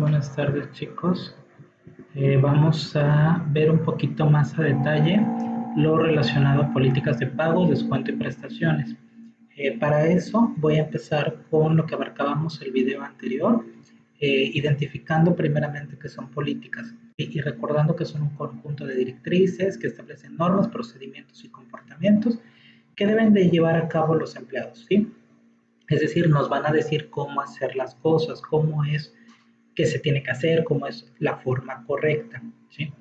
Buenas tardes, chicos. Vamos a ver un poquito más a detalle lo relacionado a políticas de pago, descuento y prestaciones. Para eso voy a empezar con lo que abarcábamos el video anterior, identificando primeramente qué son políticas y recordando que son un conjunto de directrices que establecen normas, procedimientos y comportamientos que deben de llevar a cabo los empleados, ¿sí? Es decir, nos van a decir cómo hacer las cosas, cómo es que se tiene que hacer, cómo es la forma correcta, ¿sí?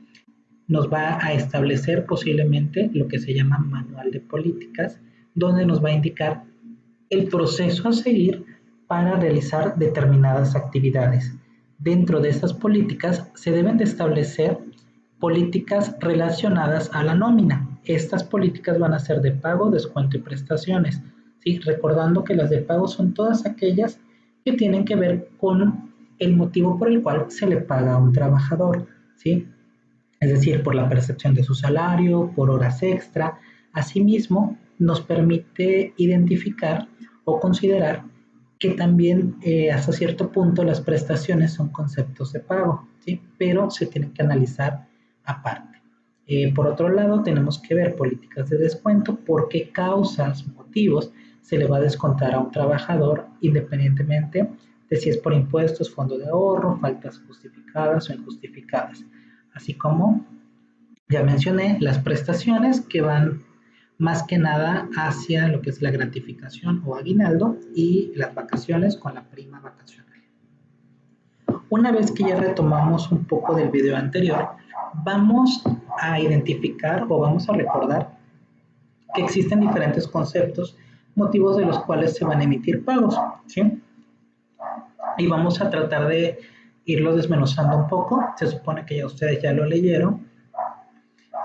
Nos va a establecer posiblemente lo que se llama manual de políticas, donde nos va a indicar el proceso a seguir para realizar determinadas actividades. Dentro de estas políticas se deben de establecer políticas relacionadas a la nómina. Estas políticas van a ser de pago, descuento y prestaciones, ¿sí? Recordando que las de pago son todas aquellas que tienen que ver con el motivo por el cual se le paga a un trabajador, ¿sí? Es decir, por la percepción de su salario, por horas extra. Asimismo, nos permite identificar o considerar que también hasta cierto punto las prestaciones son conceptos de pago, ¿sí? Pero se tienen que analizar aparte. Por otro lado, tenemos que ver políticas de descuento, por qué causas, motivos se le va a descontar a un trabajador independientemente de si es por impuestos, fondo de ahorro, faltas justificadas o injustificadas. Así como ya mencioné, las prestaciones que van más que nada hacia lo que es la gratificación o aguinaldo y las vacaciones con la prima vacacional. Una vez que ya retomamos un poco del video anterior, vamos a identificar o vamos a recordar que existen diferentes conceptos, motivos de los cuales se van a emitir pagos, ¿sí? Y vamos a tratar de irlo desmenuzando un poco. Se supone que ya ustedes ya lo leyeron.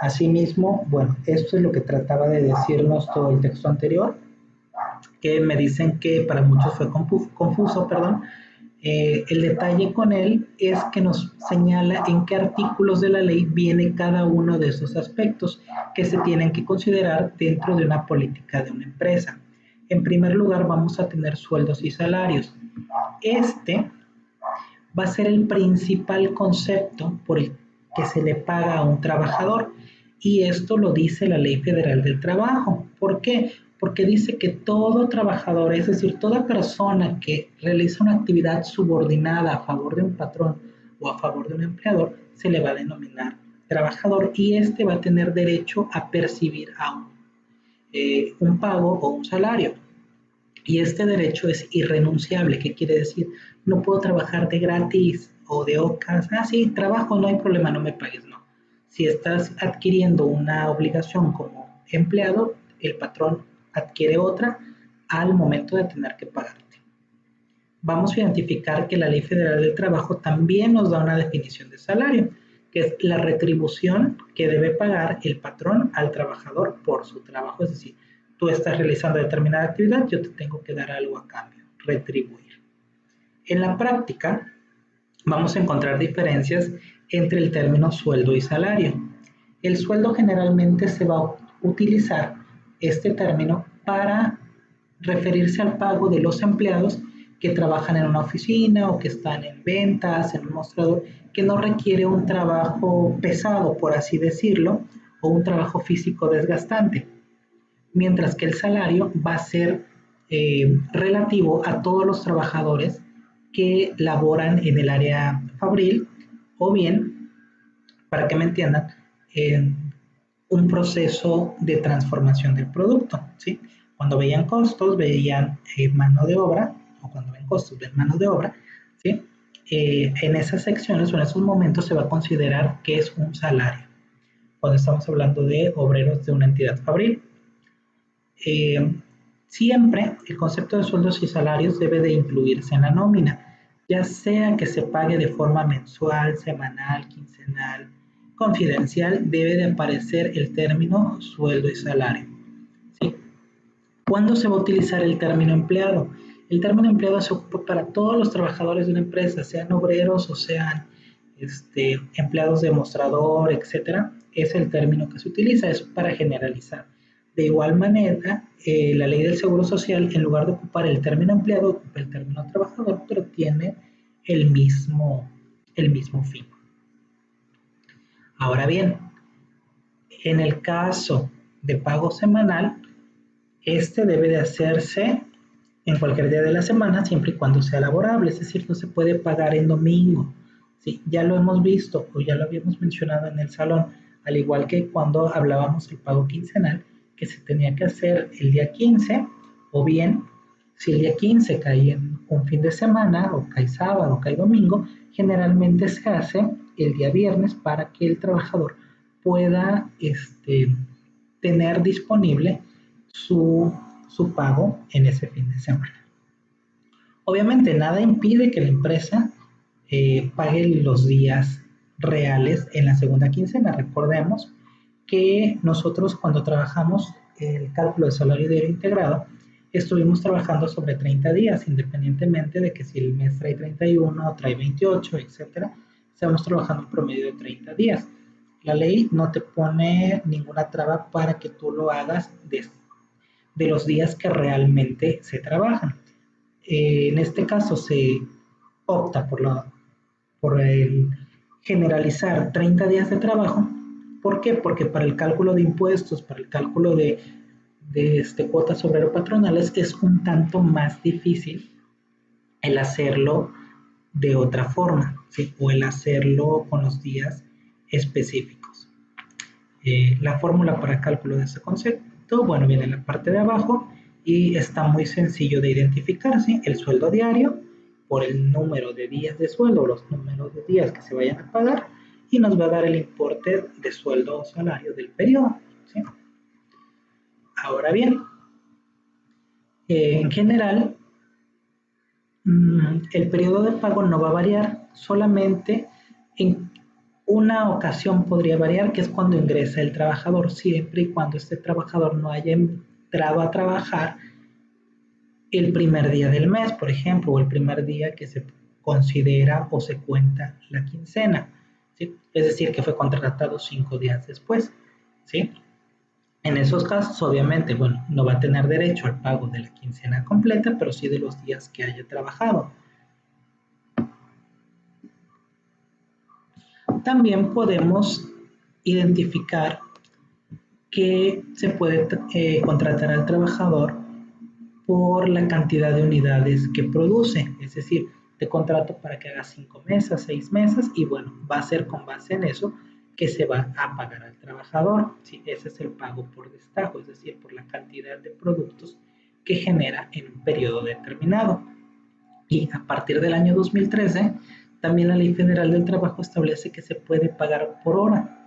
Asimismo, bueno, esto es lo que trataba de decirnos todo el texto anterior, que me dicen que para muchos fue confuso, perdón. El detalle con él es que nos señala en qué artículos de la ley viene cada uno de esos aspectos que se tienen que considerar dentro de una política de una empresa. En primer lugar, vamos a tener sueldos y salarios. Este va a ser el principal concepto por el que se le paga a un trabajador. Y esto lo dice la Ley Federal del Trabajo. ¿Por qué? Porque dice que todo trabajador, es decir, toda persona que realiza una actividad subordinada a favor de un patrón o a favor de un empleador, se le va a denominar trabajador y este va a tener derecho a percibir a un pago o un salario. Y este derecho es irrenunciable. ¿Qué quiere decir? No puedo trabajar de gratis o de ocas. Ah, sí, trabajo, no hay problema, no me pagues. No. Si estás adquiriendo una obligación como empleado, el patrón adquiere otra al momento de tener que pagarte. Vamos a identificar que la Ley Federal del Trabajo también nos da una definición de salario, que es la retribución que debe pagar el patrón al trabajador por su trabajo. Es decir, tú estás realizando determinada actividad, yo te tengo que dar algo a cambio, retribuir. En la práctica, vamos a encontrar diferencias entre el término sueldo y salario. El sueldo generalmente se va a utilizar este término para referirse al pago de los empleados que trabajan en una oficina o que están en ventas, en un mostrador, que no requiere un trabajo pesado, por así decirlo, o un trabajo físico desgastante. Mientras que el salario va a ser relativo a todos los trabajadores que laboran en el área fabril o bien, para que me entiendan, en un proceso de transformación del producto, ¿sí? Cuando veían costos, veían mano de obra, o cuando ven costos, ven mano de obra, ¿sí? En esas secciones o en esos momentos se va a considerar que es un salario, cuando estamos hablando de obreros de una entidad fabril. Siempre el concepto de sueldos y salarios debe de incluirse en la nómina, ya sea que se pague de forma mensual, semanal, quincenal, confidencial, debe de aparecer el término sueldo y salario, ¿sí? ¿Cuándo se va a utilizar el término empleado? El término empleado se ocupa para todos los trabajadores de una empresa, sean obreros o sean empleados de mostrador, etcétera. Es el término que se utiliza, es para generalizar. De igual manera, la ley del Seguro Social, en lugar de ocupar el término empleado, ocupa el término trabajador, pero tiene el mismo el mismo fin. Ahora bien, en el caso de pago semanal, este debe de hacerse en cualquier día de la semana, siempre y cuando sea laborable, es decir, no se puede pagar en domingo. Sí, ya lo hemos visto o ya lo habíamos mencionado en el salón, al igual que cuando hablábamos del pago quincenal, que se tenía que hacer el día 15, o bien, si el día 15 cae en un fin de semana, o cae sábado, o cae domingo, generalmente se hace el día viernes para que el trabajador pueda tener disponible su pago en ese fin de semana. Obviamente nada impide que la empresa pague los días reales en la segunda quincena. Recordemos que nosotros cuando trabajamos el cálculo de salario diario integrado, estuvimos trabajando sobre 30 días, independientemente de que si el mes trae 31 o trae 28, etcétera, estamos trabajando un promedio de 30 días. La ley no te pone ninguna traba para que tú lo hagas de los días que realmente se trabajan. En este caso se opta por el generalizar 30 días de trabajo. ¿Por qué? Porque para el cálculo de impuestos, para el cálculo de cuotas obrero-patronales, es un tanto más difícil el hacerlo de otra forma, ¿sí? O el hacerlo con los días específicos. La fórmula para cálculo de ese concepto, bueno, viene en la parte de abajo y está muy sencillo de identificar, ¿sí? El sueldo diario por el número de días de sueldo, los números de días que se vayan a pagar, y nos va a dar el importe de sueldo o salario del periodo, ¿sí? Ahora bien, en general, el periodo de pago no va a variar, solamente en una ocasión podría variar, que es cuando ingresa el trabajador, siempre y cuando este trabajador no haya entrado a trabajar el primer día del mes, por ejemplo, o el primer día que se considera o se cuenta la quincena, ¿sí? Es decir, que fue contratado 5 días después, ¿sí? En esos casos, obviamente, bueno, no va a tener derecho al pago de la quincena completa, pero sí de los días que haya trabajado. También podemos identificar que se puede contratar al trabajador por la cantidad de unidades que produce, es decir, te contrato para que haga 5 mesas, 6 mesas, y bueno, va a ser con base en eso que se va a pagar al trabajador. ¿Sí? Ese es el pago por destajo, es decir, por la cantidad de productos que genera en un periodo determinado. Y a partir del año 2013, también la Ley Federal del Trabajo establece que se puede pagar por hora.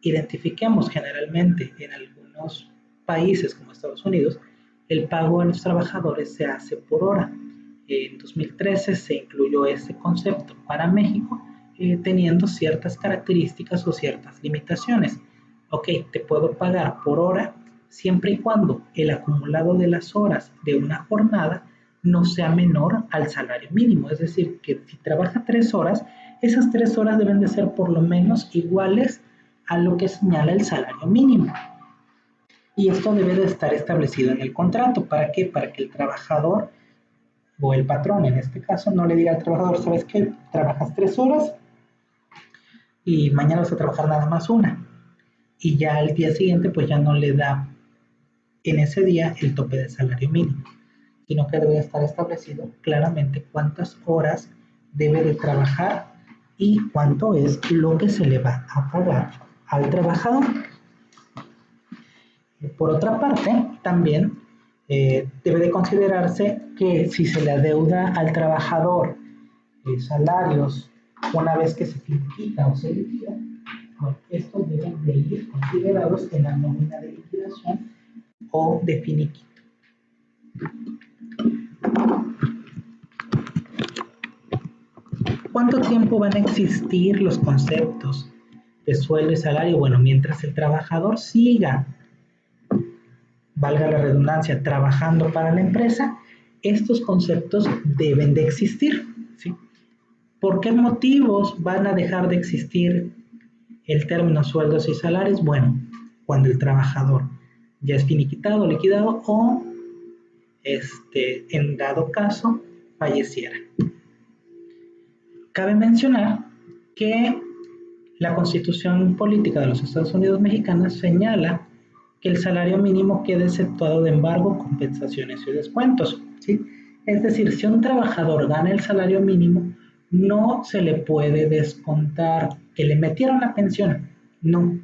Identifiquemos generalmente en algunos países como Estados Unidos, el pago a los trabajadores se hace por hora. En 2013 se incluyó ese concepto para México, teniendo ciertas características o ciertas limitaciones. Ok, te puedo pagar por hora siempre y cuando el acumulado de las horas de una jornada no sea menor al salario mínimo. Es decir, que si trabaja 3 horas, esas 3 horas deben de ser por lo menos iguales a lo que señala el salario mínimo. Y esto debe de estar establecido en el contrato. ¿Para qué? Para que el trabajador o el patrón en este caso no le diga al trabajador, ¿sabes qué? Trabajas 3 horas y mañana vas a trabajar nada más una. Y ya al día siguiente pues ya no le da en ese día el tope de salario mínimo, sino que debe estar establecido claramente cuántas horas debe de trabajar y cuánto es lo que se le va a pagar al trabajador. Por otra parte, también debe de considerarse que si se le adeuda al trabajador salarios una vez que se finiquita o se liquida, bueno, estos deben de ir considerados en la nómina de liquidación o de finiquito. ¿Cuánto tiempo van a existir los conceptos de sueldo y salario? Bueno, mientras el trabajador siga, valga la redundancia, trabajando para la empresa, estos conceptos deben de existir, ¿sí? ¿Por qué motivos van a dejar de existir el término sueldos y salarios? Bueno, cuando el trabajador ya es finiquitado, liquidado o, en dado caso, falleciera. Cabe mencionar que la Constitución Política de los Estados Unidos Mexicanos señala que el salario mínimo quede exceptuado de embargo, compensaciones y descuentos, ¿sí? Es decir, si un trabajador gana el salario mínimo, no se le puede descontar que le metieron la pensión. No,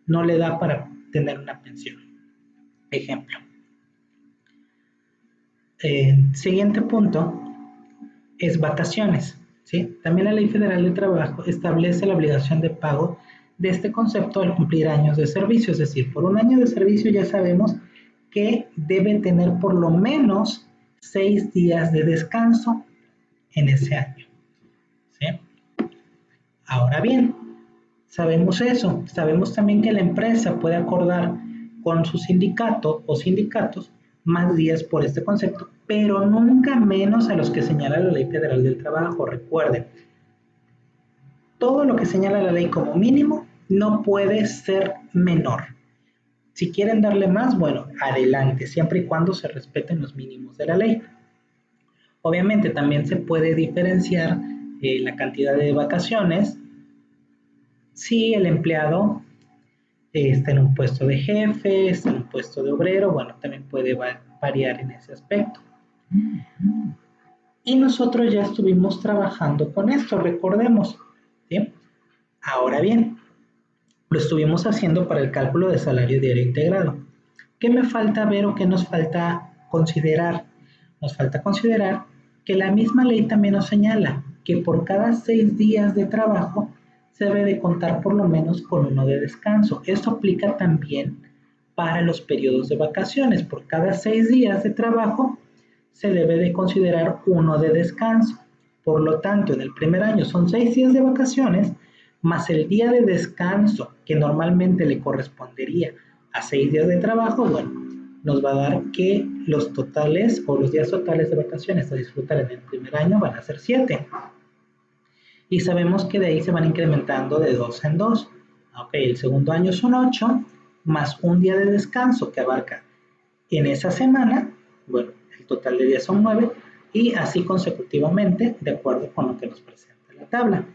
no le da para tener una pensión. Ejemplo. Siguiente punto es vacaciones. ¿Sí? También la Ley Federal de Trabajo establece la obligación de pago de este concepto al cumplir años de servicio. Es decir, por un año de servicio ya sabemos que debe tener por lo menos 6 días de descanso en ese año. ¿Sí? Ahora bien, sabemos eso. Sabemos también que la empresa puede acordar con su sindicato o sindicatos más días por este concepto, pero nunca menos a los que señala la Ley Federal del Trabajo. Recuerden, todo lo que señala la ley como mínimo no puede ser menor. Si quieren darle más, bueno, adelante, siempre y cuando se respeten los mínimos de la ley. Obviamente también se puede diferenciar la cantidad de vacaciones si el empleado está en un puesto de jefe, está en un puesto de obrero, bueno, también puede variar en ese aspecto. Y nosotros ya estuvimos trabajando con esto, recordemos. ¿Sí? Ahora bien, lo estuvimos haciendo para el cálculo de salario diario integrado. ¿Qué me falta ver o qué nos falta considerar? Nos falta considerar que la misma ley también nos señala que por cada 6 días de trabajo se debe de contar por lo menos con uno de descanso. Esto aplica también para los periodos de vacaciones. Por cada 6 días de trabajo se debe de considerar uno de descanso. Por lo tanto, en el primer año son 6 días de vacaciones, más el día de descanso que normalmente le correspondería a 6 días de trabajo, bueno, nos va a dar que los totales o los días totales de vacaciones a disfrutar en el primer año van a ser 7. Y sabemos que de ahí se van incrementando de 2 en 2. Ok, el segundo año son 8, más un día de descanso que abarca en esa semana, bueno, el total de días son 9, y así consecutivamente, de acuerdo con lo que nos presenta la tabla.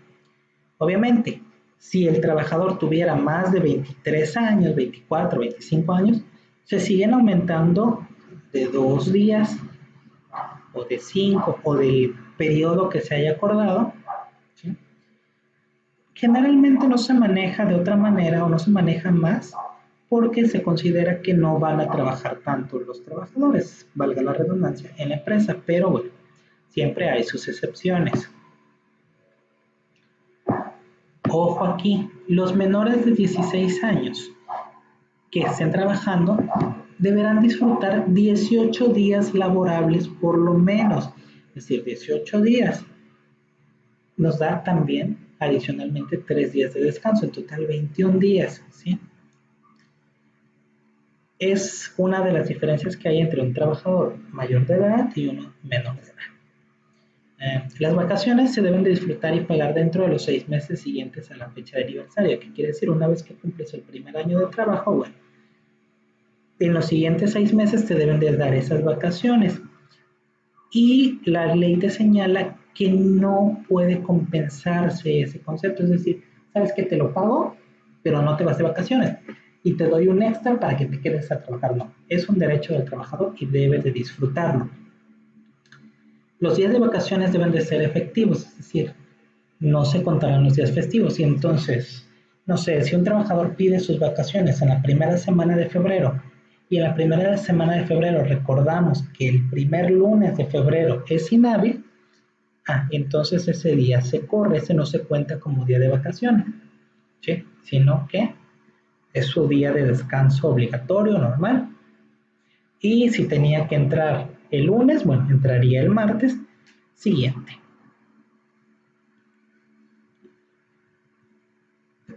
Obviamente, si el trabajador tuviera más de 23 años, 24, 25 años, se siguen aumentando de 2 días o de 5 o del periodo que se haya acordado. ¿Sí? Generalmente no se maneja de otra manera o no se maneja más porque se considera que no van a trabajar tanto los trabajadores, valga la redundancia, en la empresa, pero bueno, siempre hay sus excepciones. Ojo aquí, los menores de 16 años que estén trabajando deberán disfrutar 18 días laborables por lo menos, es decir, 18 días. Nos da también adicionalmente 3 días de descanso, en total 21 días, ¿sí? Es una de las diferencias que hay entre un trabajador mayor de edad y uno menor de edad. Las vacaciones se deben de disfrutar y pagar dentro de los 6 meses siguientes a la fecha de aniversario, que quiere decir una vez que cumples el primer año de trabajo, bueno, en los siguientes 6 meses te deben de dar esas vacaciones. Y la ley te señala que no puede compensarse ese concepto, es decir, sabes que te lo pago, pero no te vas de vacaciones y te doy un extra para que te quedes a trabajar. No, es un derecho del trabajador y debes de disfrutarlo. Los días de vacaciones deben de ser efectivos, es decir, no se contarán los días festivos. Y entonces, no sé, si un trabajador pide sus vacaciones en la primera semana de febrero y en la primera semana de febrero recordamos que el primer lunes de febrero es inhábil, entonces ese día se corre, ese no se cuenta como día de vacaciones, ¿sí? Sino que es su día de descanso obligatorio, normal. Y si tenía que entrar el lunes, bueno, entraría el martes siguiente.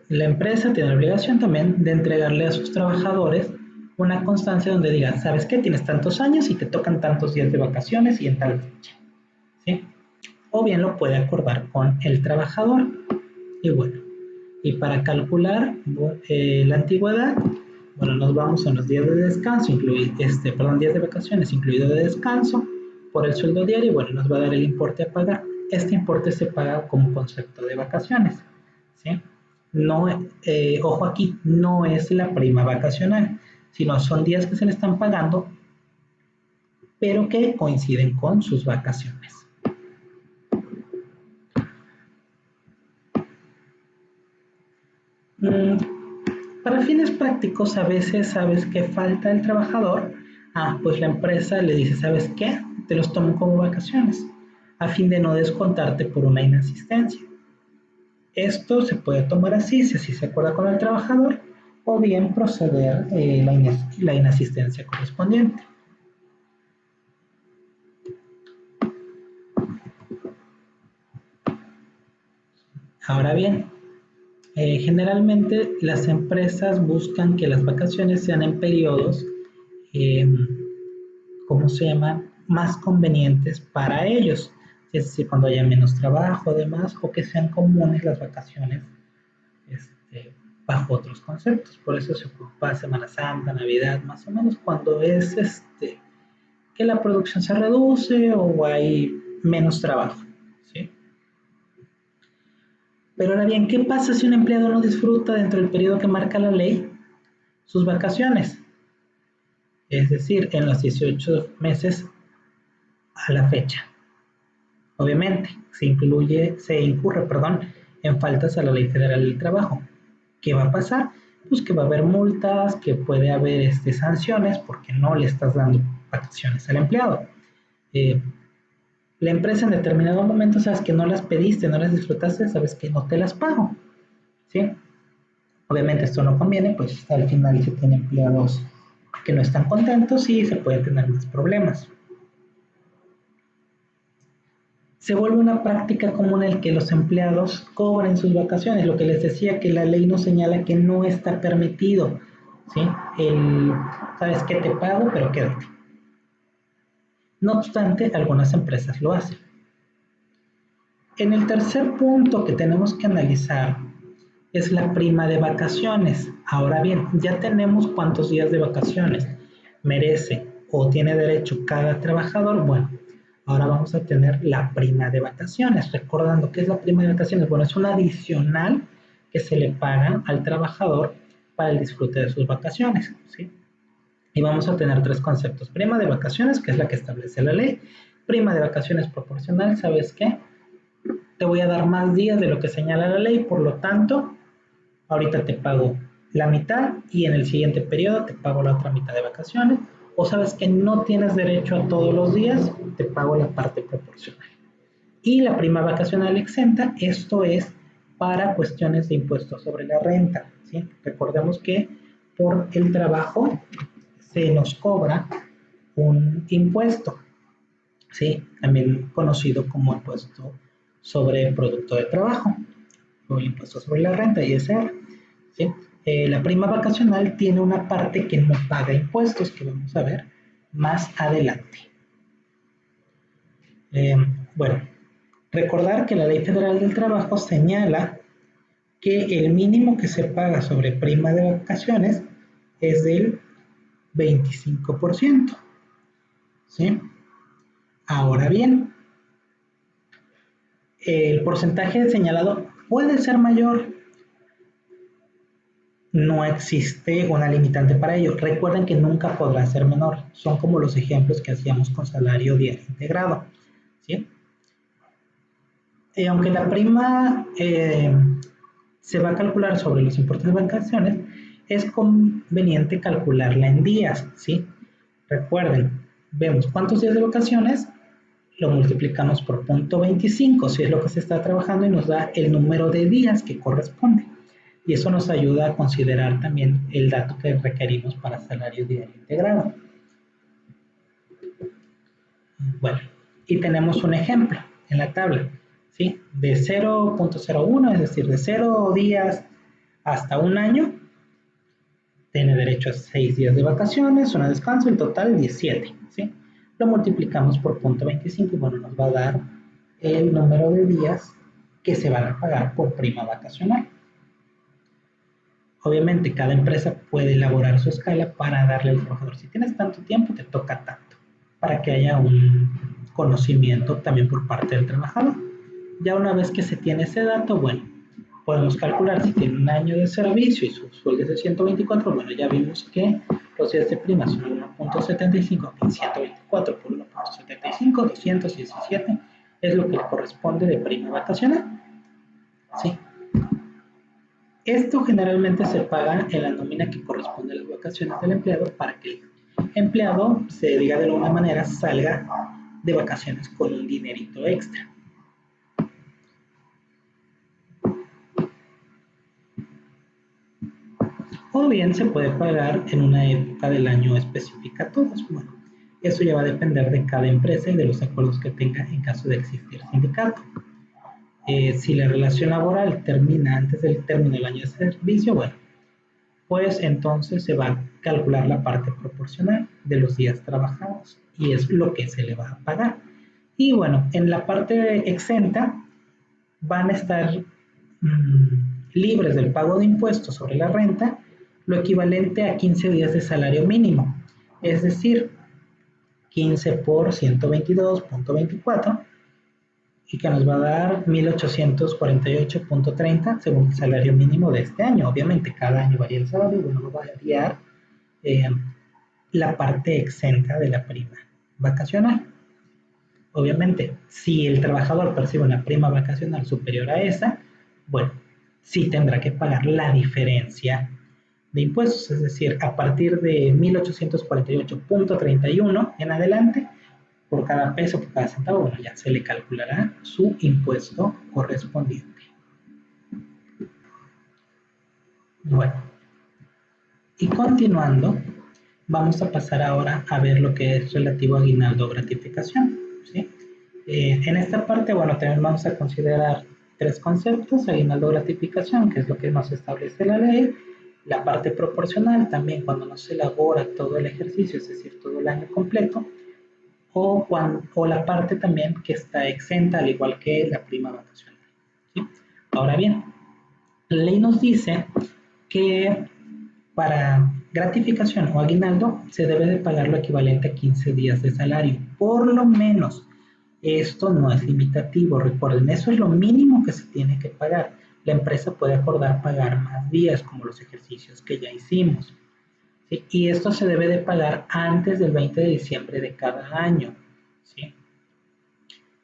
La empresa tiene la obligación también de entregarle a sus trabajadores una constancia donde diga, ¿sabes qué? Tienes tantos años y te tocan tantos días de vacaciones y en tal fecha, ¿sí? O bien lo puede acordar con el trabajador. Y bueno, y para calcular la antigüedad, bueno, nos vamos a los días de descanso, días de vacaciones incluido de descanso, por el sueldo diario, bueno, nos va a dar el importe a pagar. este importe se paga como concepto de vacaciones, ¿sí? No, ojo aquí, no es la prima vacacional, sino son días que se le están pagando, pero que coinciden con sus vacaciones. Para fines prácticos, a veces sabes que falta el trabajador, pues la empresa le dice, ¿sabes qué? Te los tomo como vacaciones, a fin de no descontarte por una inasistencia. Esto se puede tomar así, si así se acuerda con el trabajador, o bien proceder la inasistencia correspondiente. Ahora bien, generalmente las empresas buscan que las vacaciones sean en periodos, eh, ¿cómo se llama?, más convenientes para ellos. Es decir, cuando haya menos trabajo, además, o que sean comunes las vacaciones bajo otros conceptos. Por eso se ocupa Semana Santa, Navidad, más o menos cuando es que la producción se reduce o hay menos trabajo, ¿sí? Pero ahora bien, ¿qué pasa si un empleado no disfruta dentro del periodo que marca la ley sus vacaciones? Es decir, en los 18 meses a la fecha. Obviamente, se incurre, en faltas a la Ley Federal del Trabajo. ¿Qué va a pasar? Pues que va a haber multas, que puede haber sanciones porque no le estás dando vacaciones al empleado. La empresa en determinado momento sabes que no las pediste, no las disfrutaste, sabes que no te las pago, ¿sí? Obviamente esto no conviene, pues al final se tienen empleados que no están contentos y se pueden tener más problemas. Se vuelve una práctica común el que los empleados cobren sus vacaciones, lo que les decía que la ley nos señala que no está permitido, ¿sí? Sabes que te pago, pero quédate. No obstante, algunas empresas lo hacen. En el tercer punto que tenemos que analizar es la prima de vacaciones. Ahora bien, ya tenemos cuántos días de vacaciones merece o tiene derecho cada trabajador. Bueno, ahora vamos a tener la prima de vacaciones. Recordando, ¿qué es la prima de vacaciones? Bueno, es un adicional que se le paga al trabajador para el disfrute de sus vacaciones, ¿sí? Y vamos a tener tres conceptos. Prima de vacaciones, que es la que establece la ley. Prima de vacaciones proporcional, ¿sabes qué? Te voy a dar más días de lo que señala la ley, por lo tanto, ahorita te pago la mitad y en el siguiente periodo te pago la otra mitad de vacaciones. O sabes que no tienes derecho a todos los días, te pago la parte proporcional. Y la prima vacacional exenta, esto es para cuestiones de impuestos sobre la renta, ¿sí? Recordemos que por el trabajo se nos cobra un impuesto, ¿sí? También conocido como impuesto sobre el producto de trabajo, o el impuesto sobre la renta, ISR, ¿sí? La prima vacacional tiene una parte que no paga impuestos, que vamos a ver más adelante. Bueno, recordar que la Ley Federal del Trabajo señala que el mínimo que se paga sobre prima de vacaciones es del 25%, ¿sí? Ahora bien, el porcentaje señalado puede ser mayor. No existe una limitante para ello. Recuerden que nunca podrá ser menor. Son como los ejemplos que hacíamos con salario diario integrado, ¿sí? Aunque la prima se va a calcular sobre los importes de vacaciones, es conveniente calcularla en días, ¿sí? Recuerden, vemos cuántos días de vacaciones, lo multiplicamos por 0.25, si es lo que se está trabajando, y nos da el número de días que corresponde. Y eso nos ayuda a considerar también el dato que requerimos para salario diario integrado. Bueno, y tenemos un ejemplo en la tabla, ¿sí? De 0.01, es decir, de 0 días hasta un año, tiene derecho a 6 días de vacaciones, una descanso, en total 17, ¿sí? Lo multiplicamos por 0.25 y bueno, nos va a dar el número de días que se van a pagar por prima vacacional. Obviamente, cada empresa puede elaborar su escala para darle al trabajador. Si tienes tanto tiempo, te toca tanto, para que haya un conocimiento también por parte del trabajador. Ya una vez que se tiene ese dato, bueno, podemos calcular si tiene un año de servicio y su sueldo es de 124, bueno, ya vimos que los días de prima son 1.75, 124 por 1.75, 217, es lo que le corresponde de prima vacacional. Sí. Esto generalmente se paga en la nómina que corresponde a las vacaciones del empleado para que el empleado, se diga de alguna manera, salga de vacaciones con un dinerito extra. O bien se puede pagar en una época del año específica a todos. Bueno, eso ya va a depender de cada empresa y de los acuerdos que tenga en caso de existir sindicato. Si la relación laboral termina antes del término del año de servicio, bueno, pues entonces se va a calcular la parte proporcional de los días trabajados y es lo que se le va a pagar. Y bueno, en la parte exenta van a estar libres del pago de impuestos sobre la renta, lo equivalente a 15 días de salario mínimo, es decir, 15 por 122.24 y que nos va a dar 1848.30 según el salario mínimo de este año. Obviamente cada año varía el salario, bueno, va a variar eh, la parte exenta de la prima vacacional. Obviamente, si el trabajador percibe una prima vacacional superior a esa, bueno, sí tendrá que pagar la diferencia de impuestos, es decir, a partir de 1848.31 en adelante, por cada peso, por cada centavo, bueno, ya se le calculará su impuesto correspondiente. Bueno, y continuando, vamos a pasar ahora a ver lo que es relativo a aguinaldo o gratificación, ¿sí? En esta parte, bueno, también vamos a considerar tres conceptos: aguinaldo o gratificación, que es lo que nos establece la ley; la parte proporcional, también cuando no se elabora todo el ejercicio, es decir, todo el año completo; o la parte también que está exenta, al igual que la prima vacacional, ¿sí? Ahora bien, la ley nos dice que para gratificación o aguinaldo se debe de pagar lo equivalente a 15 días de salario, por lo menos. Esto no es limitativo, recuerden, eso es lo mínimo que se tiene que pagar. La empresa puede acordar pagar más días, como los ejercicios que ya hicimos, ¿sí? Y esto se debe de pagar antes del 20 de diciembre de cada año, ¿sí?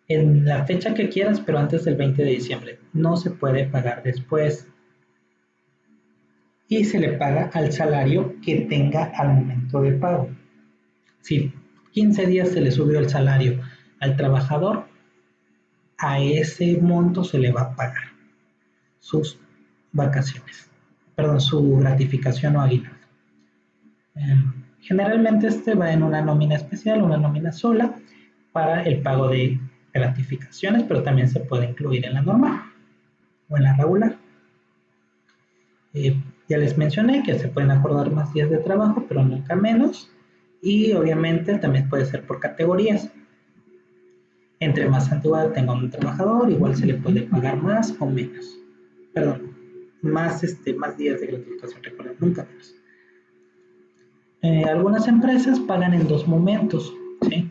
En la fecha que quieras, pero antes del 20 de diciembre. No se puede pagar después. Y se le paga al salario que tenga al momento de pago. Si 15 días se le subió el salario al trabajador, a ese monto se le va a pagar sus vacaciones, perdón, su gratificación o aguinaldo. Generalmente este va en una nómina especial, una nómina sola, para el pago de gratificaciones, pero también se puede incluir en la normal o en la regular. Ya les mencioné que se pueden acordar más días de trabajo, pero nunca menos. Y obviamente también puede ser por categorías. Entre más antigüedad tenga un trabajador, igual se le puede pagar más o menos. Perdón, más días de gratificación, recuerden, nunca menos. Algunas empresas pagan en dos momentos, ¿sí?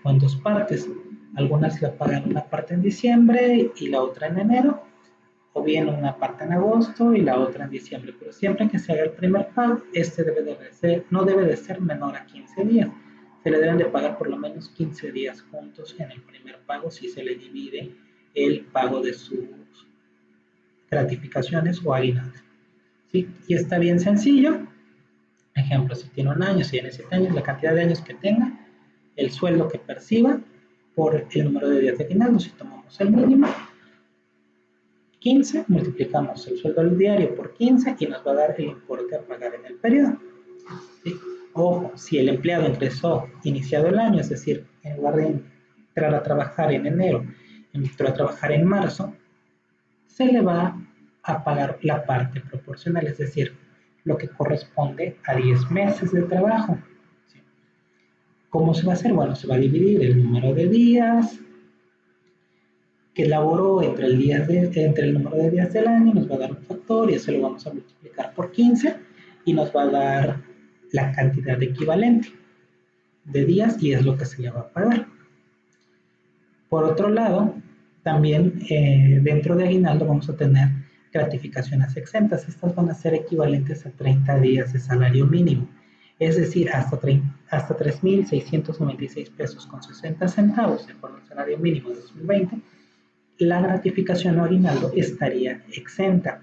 O en dos partes. Algunas la pagan una parte en diciembre y la otra en enero, o bien una parte en agosto y la otra en diciembre, pero siempre que se haga el primer pago, no debe de ser menor a 15 días. Se le deben de pagar por lo menos 15 días juntos en el primer pago si se le divide el pago de sus gratificaciones o aguinaldo, ¿sí? Y está bien sencillo. Ejemplo, si tiene un año, si tiene 7 años, la cantidad de años que tenga, el sueldo que perciba por el número de días de aguinaldo. Si tomamos el mínimo, 15, multiplicamos el sueldo al diario por 15 y nos va a dar el importe a pagar en el periodo, ¿sí? Ojo, si el empleado ingresó iniciado el año, es decir, en lugar de entrar a trabajar en enero, entró a trabajar en marzo, se le va a pagar la parte proporcional, es decir, lo que corresponde a 10 meses de trabajo, ¿sí? ¿Cómo se va a hacer? Bueno, se va a dividir el número de días que laboró entre el número de días del año, nos va a dar un factor y eso lo vamos a multiplicar por 15 y nos va a dar la cantidad equivalente de días y es lo que se le va a pagar. Por otro lado, También dentro de aguinaldo vamos a tener gratificaciones exentas. Estas van a ser equivalentes a 30 días de salario mínimo, es decir, hasta 3.696 pesos con 60 centavos, de acuerdo al salario mínimo de 2020, la gratificación o aguinaldo estaría exenta.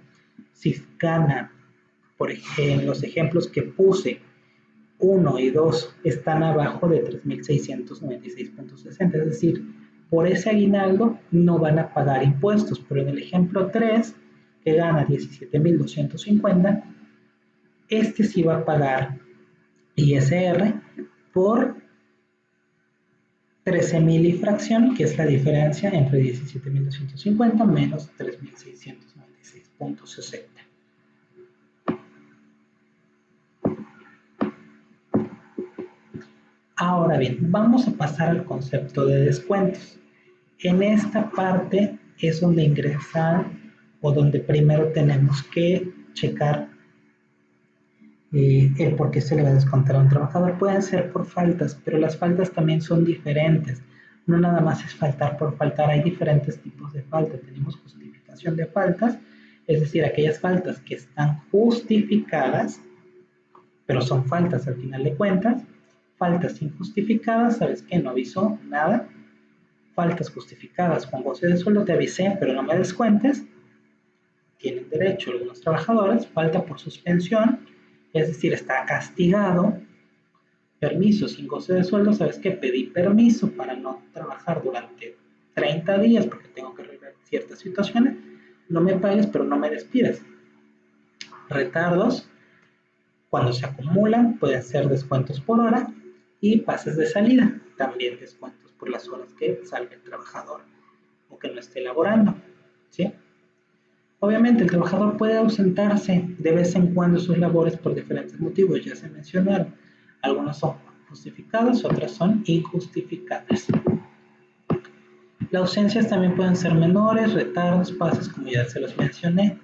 Si gana, por ejemplo, en los ejemplos que puse, 1 y 2 están abajo de 3.696.60, es decir, por ese aguinaldo no van a pagar impuestos, pero en el ejemplo 3, que gana 17.250, este sí va a pagar ISR por 13.000 y fracción, que es la diferencia entre 17.250 menos 3.696.60. Ahora bien, vamos a pasar al concepto de descuentos. En esta parte es donde ingresan o donde primero tenemos que checar el por qué se le va a descontar a un trabajador. Pueden ser por faltas, pero las faltas también son diferentes. No nada más es faltar por faltar, hay diferentes tipos de faltas. Tenemos justificación de faltas, es decir, aquellas faltas que están justificadas, pero son faltas al final de cuentas. Faltas injustificadas, ¿sabes qué? No avisó nada. Faltas justificadas con goce de sueldo, te avisé, pero no me descuentes. Tienen derecho algunos trabajadores. Falta por suspensión, es decir, está castigado. Permiso sin goce de sueldo, ¿sabes qué? Pedí permiso para no trabajar durante 30 días porque tengo que arreglar ciertas situaciones. No me pagues, pero no me despidas. Retardos, cuando se acumulan, pueden ser descuentos por hora. Y pases de salida, también descuentos por las horas que salga el trabajador o que no esté laborando, ¿sí? Obviamente el trabajador puede ausentarse de vez en cuando de sus labores por diferentes motivos, ya se mencionaron. Algunos son justificados, otras son injustificadas. Las ausencias también pueden ser menores, retardos, pases, como ya se los mencioné.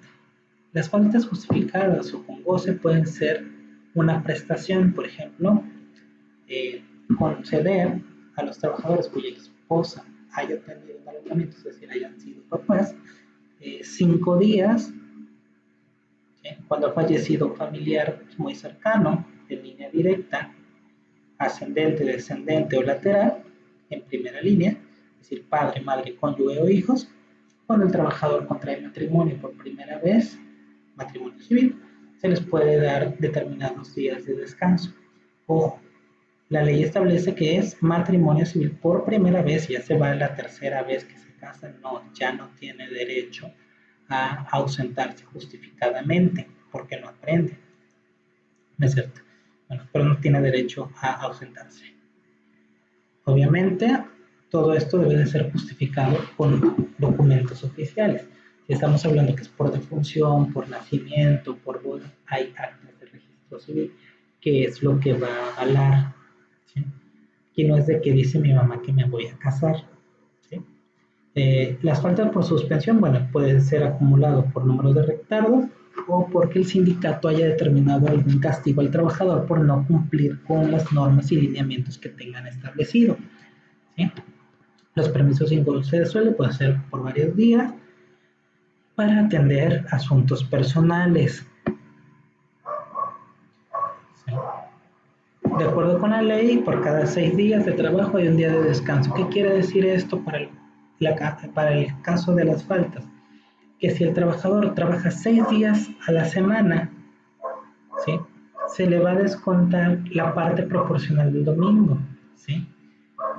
Las faltas justificadas o con goce pueden ser una prestación, por ejemplo, conceder a los trabajadores cuya esposa haya tenido un alumbramiento, es decir, hayan sido papás, 5 días, ¿sí? Cuando ha fallecido un familiar muy cercano, en línea directa, ascendente, descendente o lateral, en primera línea, es decir, padre, madre, cónyuge o hijos. Cuando el trabajador contrae matrimonio por primera vez, matrimonio civil, se les puede dar determinados días de descanso. Ojo, la ley establece que es matrimonio civil por primera vez, ya se va a la tercera vez que se casan, no, ya no tiene derecho a ausentarse justificadamente porque no aprende, ¿no es cierto? Bueno, pero no tiene derecho a ausentarse. Obviamente, todo esto debe de ser justificado con documentos oficiales. Si estamos hablando que es por defunción, por nacimiento, por boda, hay actas de registro civil, que es lo que va a avalar, ¿sí? Aquí no es de que dice mi mamá que me voy a casar, ¿sí? Las faltas por suspensión, bueno, pueden ser acumulados por números de retardos o porque el sindicato haya determinado algún castigo al trabajador por no cumplir con las normas y lineamientos que tengan establecido, ¿sí? Los permisos sin goce de sueldo pueden ser por varios días para atender asuntos personales, ¿sí? De acuerdo con la ley, por cada 6 días de trabajo hay un día de descanso. ¿Qué quiere decir esto para el caso de las faltas? Que si el trabajador trabaja 6 días a la semana, ¿sí? Se le va a descontar la parte proporcional del domingo, ¿sí?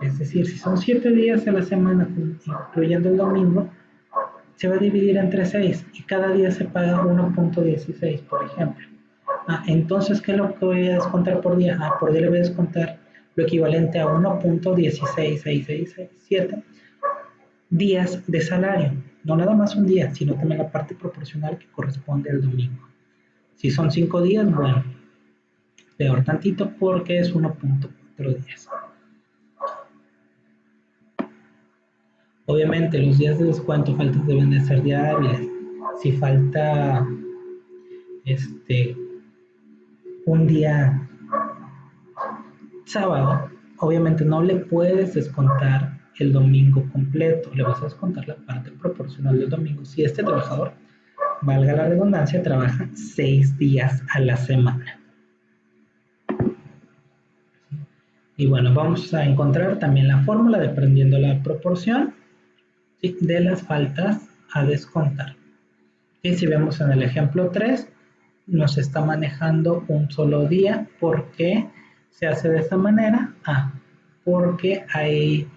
Es decir, si son 7 días a la semana, incluyendo el domingo, se va a dividir entre 6 y cada día se paga 1.16, por ejemplo. Entonces, ¿qué es lo que voy a descontar por día? Por día le voy a descontar lo equivalente a 1.16667 días de salario. No nada más un día, sino también la parte proporcional que corresponde al domingo. Si son 5 días, bueno, peor tantito porque es 1.4 días. Obviamente los días de descuento faltas deben de ser días hábiles. Si falta un día sábado, obviamente no le puedes descontar el domingo completo, le vas a descontar la parte proporcional del domingo. Si este trabajador, valga la redundancia, trabaja 6 días a la semana. Y bueno, vamos a encontrar también la fórmula dependiendo la proporción, ¿sí?, de las faltas a descontar. Y si vemos en el ejemplo 3, nos está manejando un solo día. ¿Por qué se hace de esta manera? Porque hay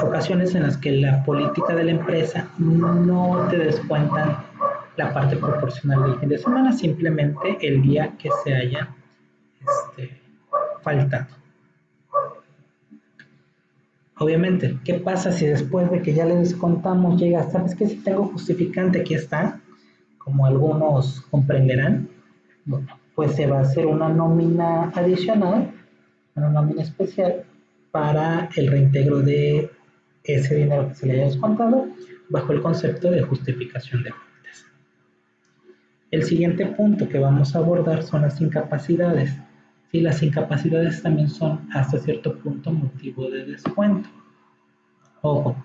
ocasiones en las que la política de la empresa no te descuentan la parte proporcional del fin de semana, simplemente el día que se haya faltado. Obviamente, ¿qué pasa si después de que ya le descontamos llega, sabes que si tengo justificante, aquí está, como algunos comprenderán? Bueno, pues se va a hacer una nómina adicional, una nómina especial para el reintegro de ese dinero que se le haya descontado bajo el concepto de justificación de faltas. El siguiente punto que vamos a abordar son las incapacidades. Sí, las incapacidades también son hasta cierto punto motivo de descuento. Ojo,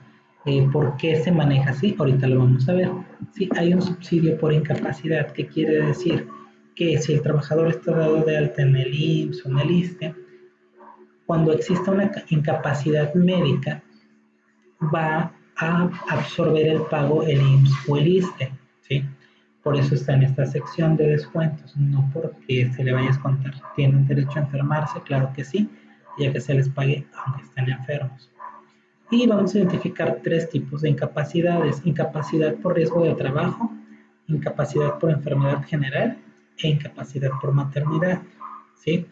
¿por qué se maneja así? Ahorita lo vamos a ver. Sí, hay un subsidio por incapacidad, que quiere decir que si el trabajador está dado de alta en el IMSS o en el ISSSTE, cuando exista una incapacidad médica, va a absorber el pago el IMSS o el ISSSTE, ¿sí? Por eso está en esta sección de descuentos, no porque se le vaya a descontar. ¿Tienen derecho a enfermarse? Claro que sí, ya que se les pague aunque estén enfermos. Y vamos a identificar 3 tipos de incapacidades: incapacidad por riesgo de trabajo, incapacidad por enfermedad general e incapacidad por maternidad, ¿sí?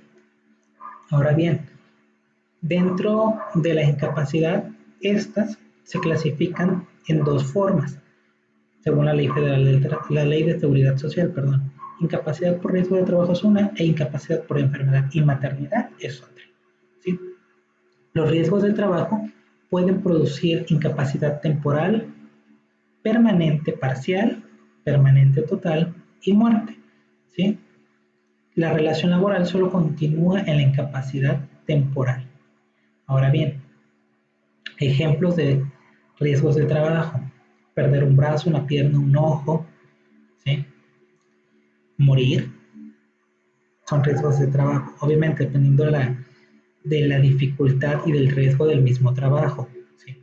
Ahora bien, dentro de la incapacidad, estas se clasifican en 2 formas, según la Ley Federal la Ley de Seguridad Social, perdón. Incapacidad por riesgo de trabajo es una e incapacidad por enfermedad y maternidad es otra, ¿sí? Los riesgos del trabajo pueden producir incapacidad temporal, permanente parcial, permanente total y muerte, ¿sí? La relación laboral solo continúa en la incapacidad temporal. Ahora bien, ejemplos de riesgos de trabajo: perder un brazo, una pierna, un ojo, ¿sí? Morir, son riesgos de trabajo, obviamente dependiendo de la dificultad y del riesgo del mismo trabajo, ¿sí?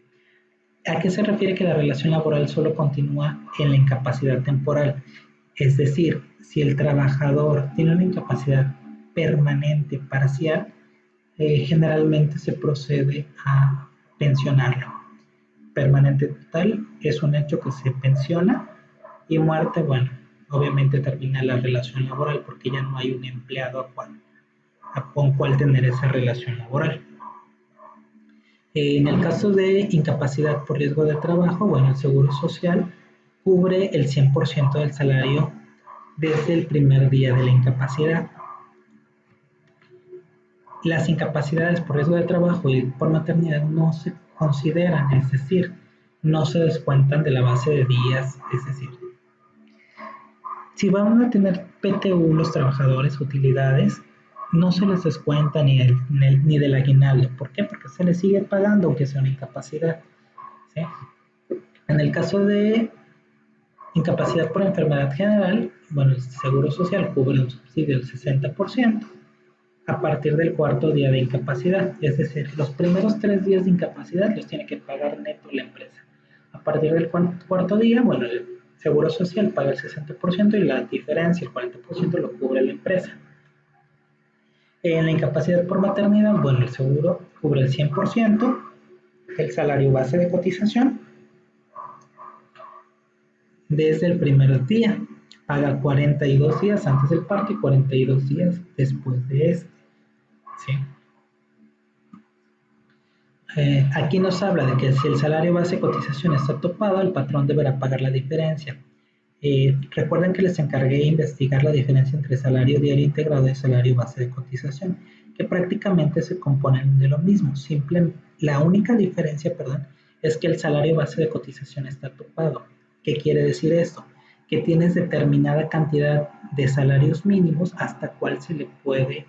¿A qué se refiere que la relación laboral solo continúa en la incapacidad temporal? Es decir, si el trabajador tiene una incapacidad permanente parcial, generalmente se procede a pensionarlo. Permanente total es un hecho que se pensiona, y muerte, bueno, obviamente termina la relación laboral porque ya no hay un empleado con cual tener esa relación laboral. En el caso de incapacidad por riesgo de trabajo, bueno, el Seguro Social cubre el 100% del salario desde el primer día de la incapacidad. Las incapacidades por riesgo de trabajo y por maternidad no se consideran, es decir, no se descuentan de la base de días, es decir, si van a tener PTU los trabajadores, utilidades, no se les descuenta ni del aguinaldo. ¿Por qué? Porque se les sigue pagando aunque sea una incapacidad, ¿sí? En el caso de incapacidad por enfermedad general, bueno, el Seguro Social cubre un subsidio del 60% a partir del 4.º día de incapacidad. Es decir, los primeros 3 días de incapacidad los tiene que pagar neto la empresa. A partir del 4.º día, bueno, el Seguro Social paga el 60% y la diferencia, el 40%, lo cubre la empresa. En la incapacidad por maternidad, bueno, el seguro cubre el 100%, el salario base de cotización desde el primer día. Paga 42 días antes del parto y 42 días después de este, ¿sí? Aquí nos habla de que si el salario base de cotización está topado, el patrón deberá pagar la diferencia. Recuerden que les encargué de investigar la diferencia entre salario diario integrado y salario base de cotización, que prácticamente se componen de lo mismo. La única diferencia, es que el salario base de cotización está topado. ¿Qué quiere decir esto? Que tienes determinada cantidad de salarios mínimos hasta cuál se le puede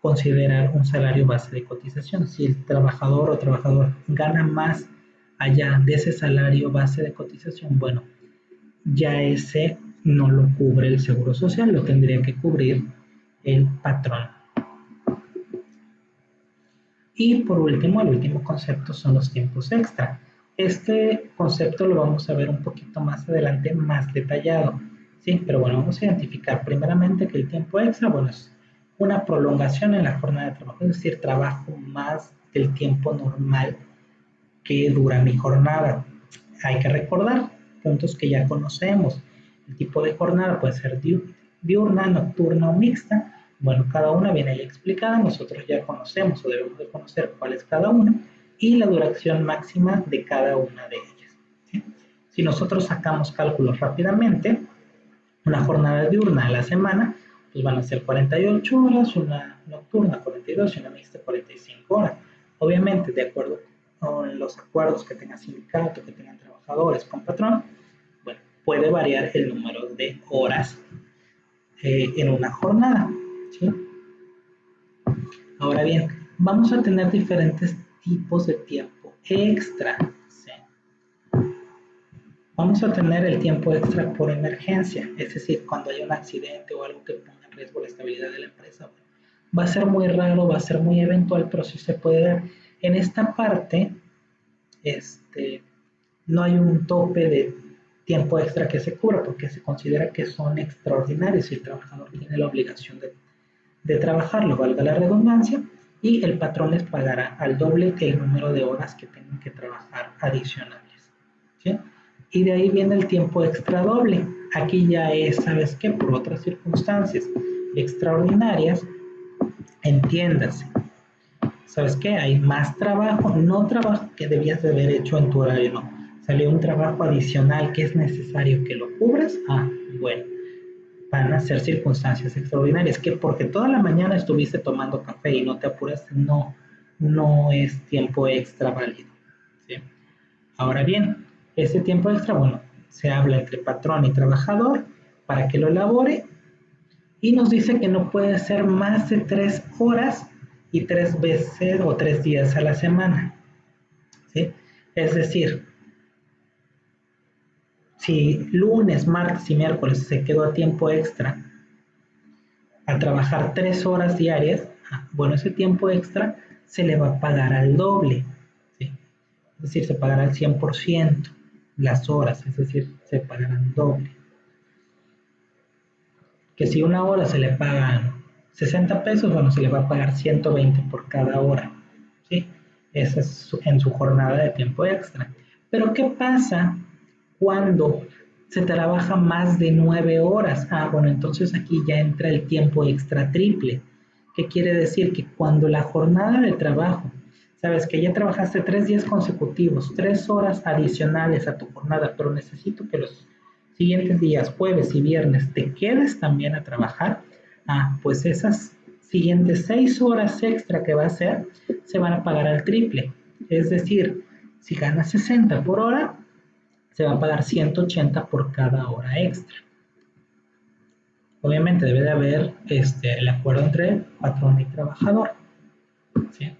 considerar un salario base de cotización. Si el trabajador o trabajador gana más allá de ese salario base de cotización, bueno, ya ese no lo cubre el Seguro Social, lo tendría que cubrir el patrón. Y por último, el último concepto son los tiempos extra. Este concepto lo vamos a ver un poquito más adelante, más detallado. Sí, pero bueno, vamos a identificar primeramente que el tiempo extra, bueno, es una prolongación en la jornada de trabajo, es decir, trabajo más del tiempo normal que dura mi jornada. Hay que recordar puntos que ya conocemos. El tipo de jornada puede ser diurna, nocturna o mixta. Bueno, cada una viene ahí explicada. Nosotros ya conocemos o debemos de conocer cuál es cada una y la duración máxima de cada una de ellas. ¿Sí? Si nosotros sacamos cálculos rápidamente, una jornada diurna a la semana, pues van a ser 48 horas, una nocturna 42 y una mixta 45 horas. Obviamente, de acuerdo con los acuerdos que tenga sindicato, que tengan trabajadores con patrón, bueno, puede variar el número de horas en una jornada. ¿Sí? Ahora bien, vamos a tener diferentes tipos de tiempo extra. ¿Sí? Vamos a tener el tiempo extra por emergencia, es decir, cuando hay un accidente o algo que ponga en riesgo la estabilidad de la empresa. Va a ser muy raro, va a ser muy eventual, pero sí se puede dar. En esta parte, no hay un tope de tiempo extra que se cubra porque se considera que son extraordinarios y el trabajador tiene la obligación de trabajarlo, valga la redundancia, y el patrón les pagará al doble que el número de horas que tengan que trabajar adicionales. ¿Sí? Y de ahí viene el tiempo extra doble. Aquí ya es, ¿sabes qué? Por otras circunstancias extraordinarias, entiéndase. ¿Sabes qué? Hay más trabajo, no trabajo que debías de haber hecho en tu horario, no. Salió un trabajo adicional que es necesario que lo cubras. Ah, bueno, van a ser circunstancias extraordinarias, que porque toda la mañana estuviste tomando café y no te apuras, no, no es tiempo extra válido. ¿Sí? Ahora bien, ese tiempo extra, bueno, se habla entre patrón y trabajador para que lo elabore y nos dice que no puede ser más de 3 horas y 3 veces o 3 días a la semana. ¿Sí? Es decir, si lunes, martes y miércoles se quedó a tiempo extra a trabajar 3 horas diarias, bueno, ese tiempo extra se le va a pagar al doble. ¿Sí? Es decir, se pagará al 100% las horas, es decir, se pagarán doble. Que si una hora se le pagan 60 pesos, bueno, se le va a pagar 120 por cada hora. ¿Sí? Esa es en su jornada de tiempo extra. Pero ¿qué pasa cuando se trabaja más de 9 horas? Ah, bueno, entonces aquí ya entra el tiempo extra triple. ¿Qué quiere decir? Que cuando la jornada de trabajo, sabes que ya trabajaste 3 días consecutivos, 3 horas adicionales a tu jornada, pero necesito que los siguientes días, jueves y viernes, te quedes también a trabajar, pues esas siguientes 6 horas extra que va a hacer se van a pagar al triple. Es decir, si ganas 60 por hora, se va a pagar 180 por cada hora extra. Obviamente debe de haber el acuerdo entre patrón y trabajador. ¿Sí?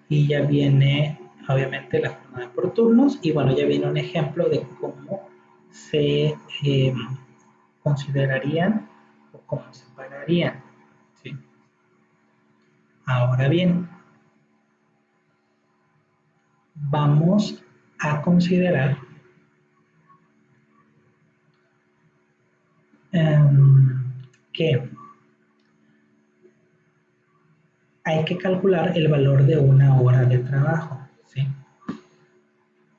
Y ya viene, obviamente, la jornada por turnos. Y bueno, ya viene un ejemplo de cómo se considerarían o cómo se pagarían. ¿Sí? Ahora bien, vamos a considerar que hay que calcular el valor de una hora de trabajo. ¿Sí?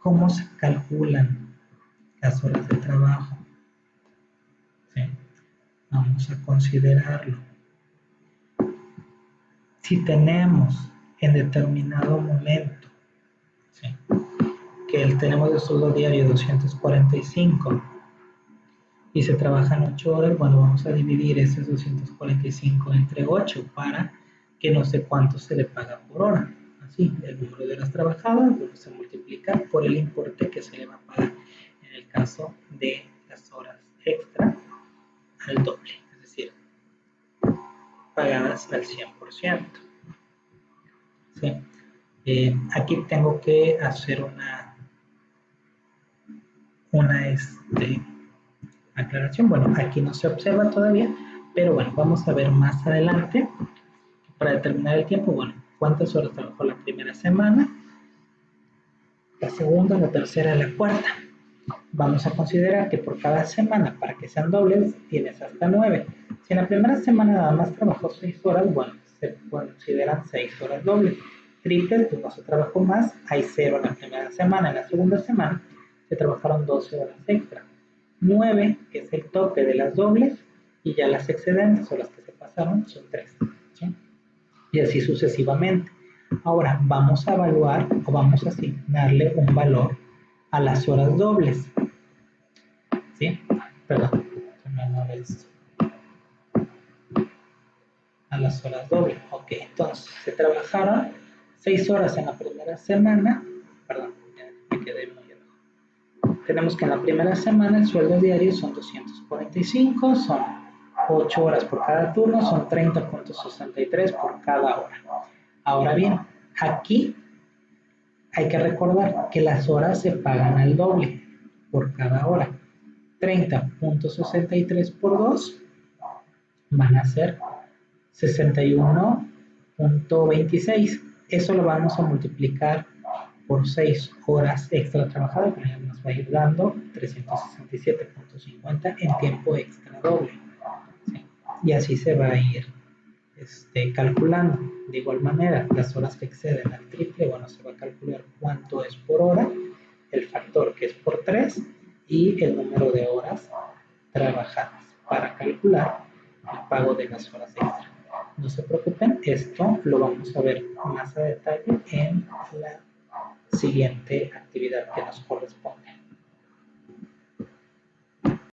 ¿Cómo se calculan las horas de trabajo? ¿Sí? Vamos a considerarlo. Si tenemos en determinado momento, ¿sí?, que tenemos de sueldo diario 245 y se trabajan 8 horas, bueno, vamos a dividir esos 245 entre 8 para que no sé cuánto se le paga por hora. Así, el número de horas trabajadas se multiplica por el importe que se le va a pagar en el caso de las horas extra al doble. Es decir, pagadas al 100%. ¿Sí? Aquí tengo que hacer una aclaración. Bueno, aquí no se observa todavía, pero bueno, vamos a ver más adelante para determinar el tiempo. Bueno, cuántas horas trabajó la primera semana, la segunda, la tercera, la cuarta. Vamos a considerar que por cada semana, para que sean dobles, tienes hasta 9. Si en la primera semana nada más trabajó 6 horas, bueno, se consideran 6 horas dobles. Triples, pues no se trabajó más, hay 0 en la primera semana. En la segunda semana se trabajaron 12 horas extra. 9, que es el tope de las dobles, y ya las excedentes o las que se pasaron son 3. ¿Sí? Y así sucesivamente. Ahora vamos a evaluar o vamos a asignarle un valor a las horas dobles. ¿Sí? Perdón, menor esto. A las horas dobles. Ok, entonces se trabajaron 6 horas en la primera semana. Perdón, ya me quedé muy abajo. Tenemos que en la primera semana el sueldo diario son 245, son 8 horas por cada turno, son 30.63 por cada hora. Ahora bien, aquí hay que recordar que las horas se pagan al doble por cada hora. 30.63 por 2 van a ser 61.26. Eso lo vamos a multiplicar por 6 horas extra trabajadas, que nos va a ir dando 367.50 en tiempo extra doble. ¿Sí? Y así se va a ir calculando. De igual manera, las horas que exceden al triple, bueno, se va a calcular cuánto es por hora, el factor que es por 3 y el número de horas trabajadas para calcular el pago de las horas extra. No se preocupen, esto lo vamos a ver más a detalle en la siguiente actividad que nos corresponde.